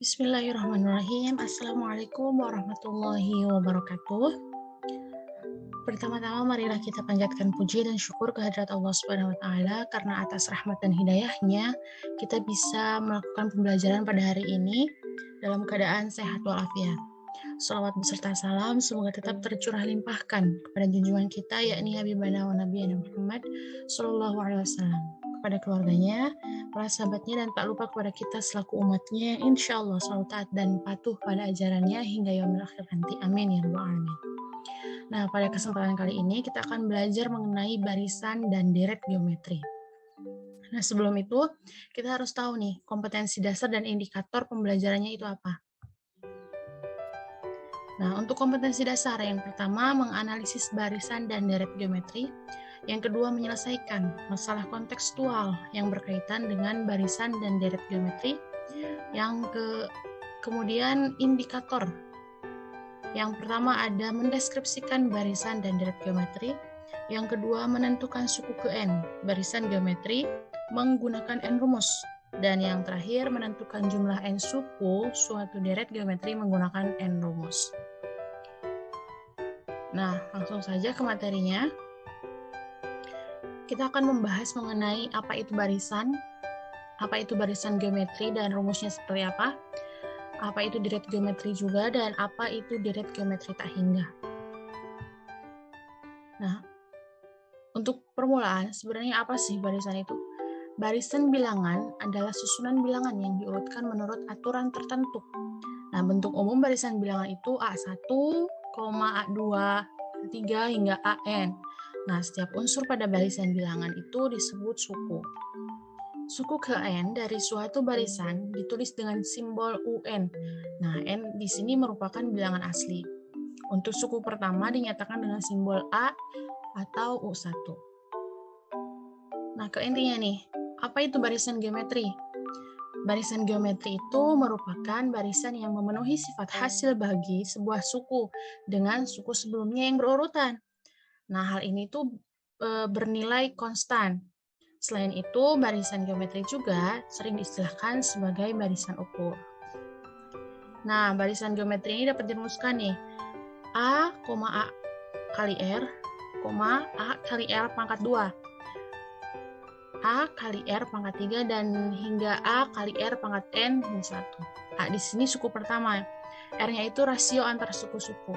Bismillahirrahmanirrahim. Assalamualaikum warahmatullahi wabarakatuh. Pertama-tama marilah kita panjatkan puji dan syukur kehadirat Allah Subhanahu wa taala karena atas rahmat dan hidayahnya kita bisa melakukan pembelajaran pada hari ini dalam keadaan sehat walafiat. Salawat beserta salam semoga tetap tercurah limpahkan kepada junjungan kita yakni Habibana wa Nabiyana Muhammad sallallahu alaihi wasallam, kepada keluarganya, para sahabatnya, dan tak lupa kepada kita selaku umatnya yang insya Allah selalu taat dan patuh pada ajarannya hingga yaumil akhir nanti. Amin ya rabbal alamin. Nah, pada kesempatan kali ini kita akan belajar mengenai barisan dan deret geometri. Nah, sebelum itu kita harus tahu nih kompetensi dasar dan indikator pembelajarannya itu apa. Nah, untuk kompetensi dasar, yang pertama menganalisis barisan dan deret geometri, yang kedua menyelesaikan masalah kontekstual yang berkaitan dengan barisan dan deret geometri, kemudian indikator. Yang pertama ada mendeskripsikan barisan dan deret geometri, yang kedua menentukan suku ke N barisan geometri menggunakan N rumus, dan yang terakhir menentukan jumlah N suku suatu deret geometri menggunakan N rumus. Nah, langsung saja ke materinya. Kita akan membahas mengenai apa itu barisan geometri dan rumusnya seperti apa itu deret geometri juga, dan apa itu deret geometri tak hingga. Nah, untuk permulaan, sebenarnya apa sih barisan itu? Barisan bilangan adalah susunan bilangan yang diurutkan menurut aturan tertentu. Nah, bentuk umum barisan bilangan itu A1, A2, A3 hingga AN. Nah, setiap unsur pada barisan bilangan itu disebut suku. Suku ke N dari suatu barisan ditulis dengan simbol UN. Nah, N di sini merupakan bilangan asli. Untuk suku pertama dinyatakan dengan simbol A atau U1. Nah, ke intinya nih, apa itu barisan geometri? Barisan geometri itu merupakan barisan yang memenuhi sifat hasil bagi sebuah suku dengan suku sebelumnya yang berurutan. Nah, hal ini tuh bernilai konstan. Selain itu, barisan geometri juga sering diistilahkan sebagai barisan ukur. Nah, barisan geometri ini dapat dirumuskan nih. A, A kali R, A kali R pangkat 2. A kali R pangkat 3, dan hingga A kali R pangkat N min 1. A di sini suku pertama. R-nya itu rasio antar suku-suku.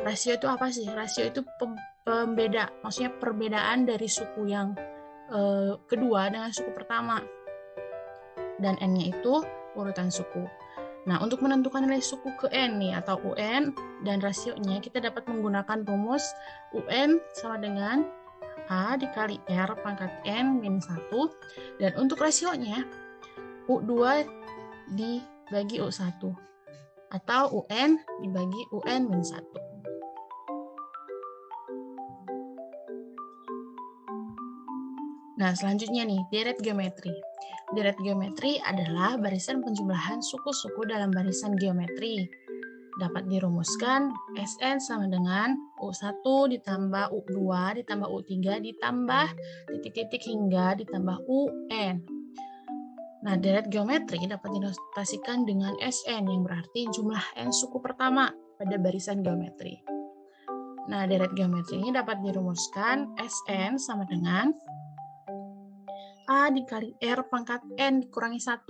Rasio itu apa sih? Rasio itu pembeda, maksudnya perbedaan dari suku yang kedua dengan suku pertama, dan N-nya itu urutan suku. Nah, untuk menentukan nilai suku ke N nih atau UN dan rasionya, kita dapat menggunakan rumus UN sama dengan A dikali R pangkat N min 1, dan untuk rasionya U2 dibagi U1 atau UN dibagi UN min 1. Nah, selanjutnya nih, deret geometri. Deret geometri adalah barisan penjumlahan suku-suku dalam barisan geometri. Dapat dirumuskan Sn sama dengan U1 ditambah U2 ditambah U3 ditambah titik-titik hingga ditambah UN. Nah, deret geometri dapat dinotasikan dengan Sn yang berarti jumlah N suku pertama pada barisan geometri. Nah, deret geometri ini dapat dirumuskan Sn sama dengan A dikali R pangkat N dikurangi 1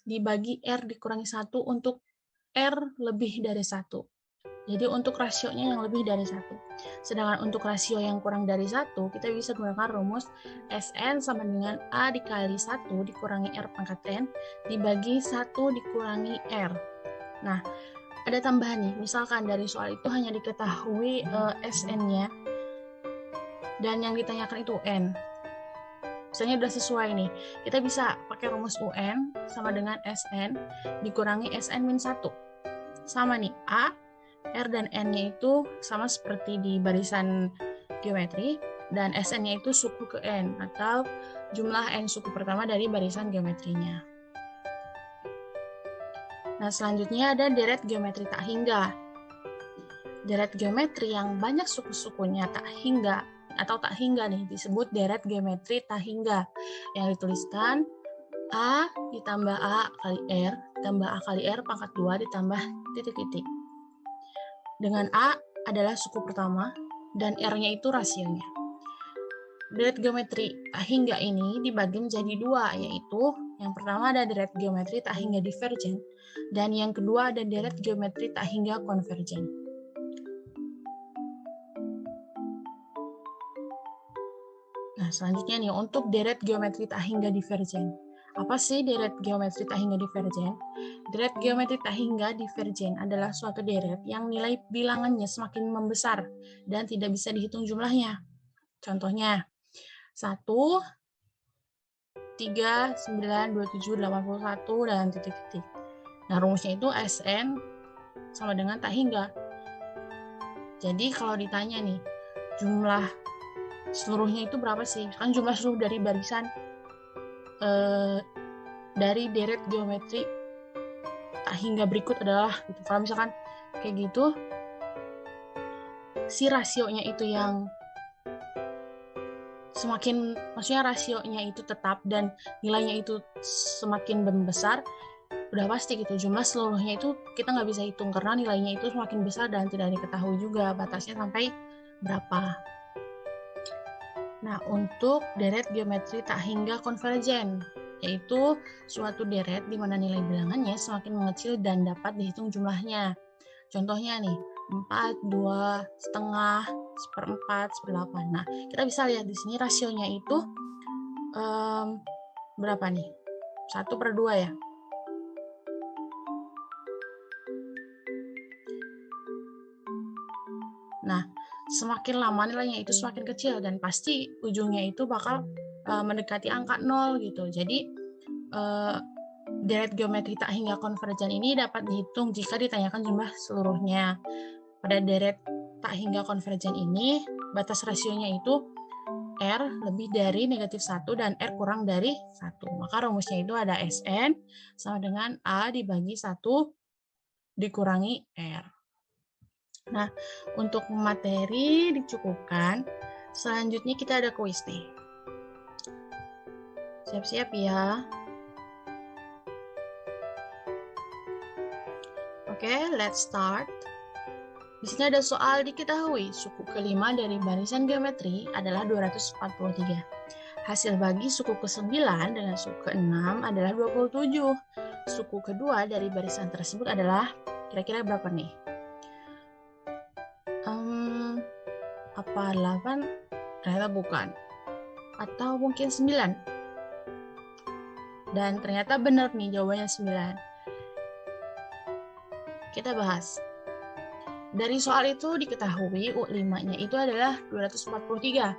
dibagi R dikurangi 1 untuk R lebih dari 1. Jadi untuk rasionya yang lebih dari 1. Sedangkan untuk rasio yang kurang dari 1, kita bisa gunakan rumus Sn sama dengan A dikali 1 dikurangi R pangkat N dibagi 1 dikurangi R. Nah, ada tambahan nih. Misalkan dari soal itu hanya diketahui Sn-nya dan yang ditanyakan itu N. Misalnya udah sesuai nih, kita bisa pakai rumus UN sama dengan Sn dikurangi Sn min 1. Sama nih, A, R, dan N-nya itu sama seperti di barisan geometri, dan Sn-nya itu suku ke N, atau jumlah N suku pertama dari barisan geometrinya. Nah, selanjutnya ada deret geometri tak hingga. Deret geometri yang banyak suku-sukunya tak hingga atau tak hingga nih disebut deret geometri tak hingga, yang dituliskan A ditambah A kali R ditambah A kali R pangkat 2 ditambah titik-titik. Dengan A adalah suku pertama dan R-nya itu rasionya. Deret geometri tak hingga ini dibagi menjadi dua, yaitu yang pertama ada deret geometri tak hingga divergen dan yang kedua ada deret geometri tak hingga konvergen. Nah, selanjutnya nih untuk deret geometri tak hingga divergen. Apa sih deret geometri tak hingga divergen? Deret geometri tak hingga divergen adalah suatu deret yang nilai bilangannya semakin membesar dan tidak bisa dihitung jumlahnya. Contohnya, 1, 3, 9, 27, 81, dan titik-titik. Nah, rumusnya itu Sn sama dengan tak hingga. Jadi kalau ditanya nih, jumlah seluruhnya itu berapa sih? Kan jumlah seluruh dari barisan dari deret geometri tak hingga berikut adalah gitu. Kalau misalkan kayak gitu, si rasionya itu yang semakin, maksudnya rasionya itu tetap dan nilainya itu semakin membesar, udah pasti gitu jumlah seluruhnya itu kita nggak bisa hitung karena nilainya itu semakin besar dan tidak diketahui juga batasnya sampai berapa. Nah, untuk deret geometri tak hingga konvergen, yaitu suatu deret di mana nilai bilangannya semakin mengecil dan dapat dihitung jumlahnya. Contohnya nih, 4, 2, setengah, 1/4, 1/8. Nah, kita bisa lihat di sini rasionya itu berapa nih? 1/2 ya. Nah, semakin lama nilainya itu semakin kecil dan pasti ujungnya itu bakal mendekati angka 0 gitu. Jadi deret geometri tak hingga konvergen ini dapat dihitung jika ditanyakan jumlah seluruhnya. Pada deret tak hingga konvergen ini, batas rasionya itu R lebih dari -1 dan R kurang dari 1. Maka rumusnya itu ada Sn sama dengan A dibagi 1 dikurangi R. Nah, untuk materi dicukupkan. Selanjutnya kita ada kuis nih. Siap-siap ya. Oke, let's start. Di sini ada soal diketahui suku kelima dari barisan geometri adalah 243. Hasil bagi suku ke-9 dengan suku ke-6 adalah 27. Suku kedua dari barisan tersebut adalah kira-kira berapa nih? Apa 8? Ternyata bukan. Atau mungkin 9. Dan ternyata benar nih jawabannya 9. Kita bahas. Dari soal itu diketahui U5-nya itu adalah 243.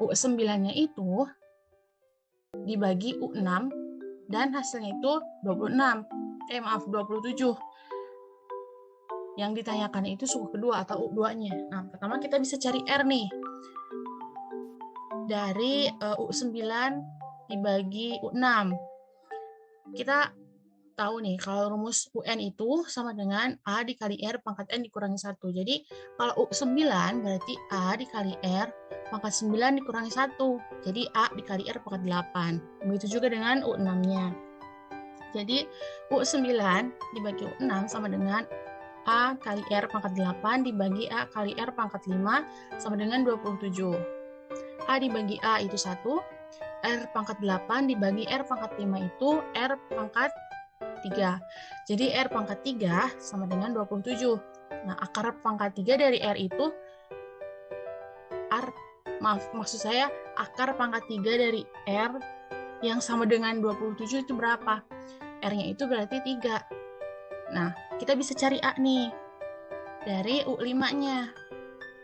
U9-nya itu dibagi U6 dan hasilnya itu 27. Yang ditanyakan itu suku kedua atau U2-nya. Nah, pertama kita bisa cari R nih. Dari U9 dibagi U6. Kita tahu nih, kalau rumus UN itu sama dengan A dikali R pangkat N dikurangi 1. Jadi, kalau U9 berarti A dikali R pangkat 9 dikurangi 1. Jadi, A dikali R pangkat 8. Begitu juga dengan U6-nya. Jadi, U9 dibagi U6 sama dengan A kali R pangkat 8 dibagi A kali R pangkat 5 sama dengan 27. A dibagi A itu 1, R pangkat 8 dibagi R pangkat 5 itu R pangkat 3. Jadi R pangkat 3 sama dengan 27. Nah, akar pangkat 3 dari R itu, maksud saya akar pangkat 3 dari R yang sama dengan 27 itu berapa? R-nya itu berarti 3. Nah, kita bisa cari A nih dari U5-nya.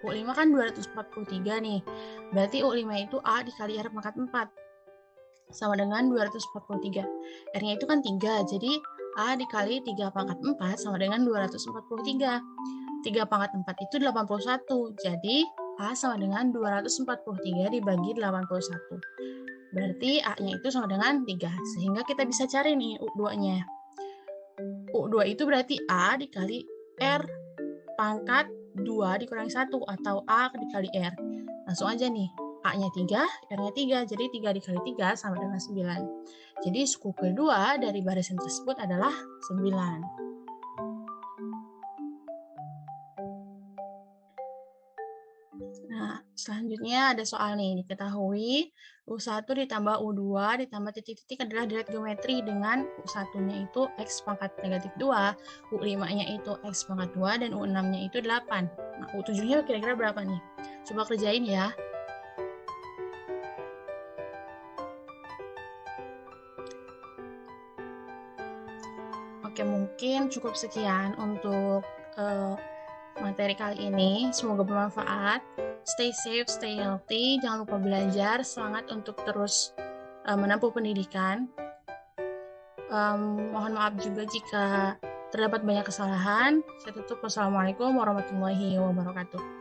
U5 kan 243 nih. Berarti U5 itu A dikali R pangkat 4. Sama dengan 243. R-nya itu kan 3, jadi A dikali 3 pangkat 4 sama dengan 243. 3 pangkat 4 itu 81, jadi A sama dengan 243 dibagi 81. Berarti A-nya itu sama dengan 3, sehingga kita bisa cari nih U2-nya. U2 itu berarti A dikali R pangkat 2 dikurangi 1 atau A dikali R. Langsung aja nih. A-nya 3, R-nya 3. Jadi 3 dikali 3 sama dengan 9. Jadi suku kedua dari barisan tersebut adalah 9. Nah, selanjutnya ada soal nih, diketahui U1 ditambah U2 ditambah titik-titik adalah deret geometri dengan U1-nya itu X pangkat negatif 2, U5-nya itu X pangkat 2, dan U6-nya itu 8. Nah, U7-nya kira-kira berapa nih? Coba kerjain ya. Oke, mungkin cukup sekian untuk materi kali ini. Semoga bermanfaat. Stay safe, stay healthy. Jangan lupa belajar. Semangat untuk terus menempuh pendidikan. Mohon maaf juga jika terdapat banyak kesalahan. Saya tutup. Wassalamualaikum warahmatullahi wabarakatuh.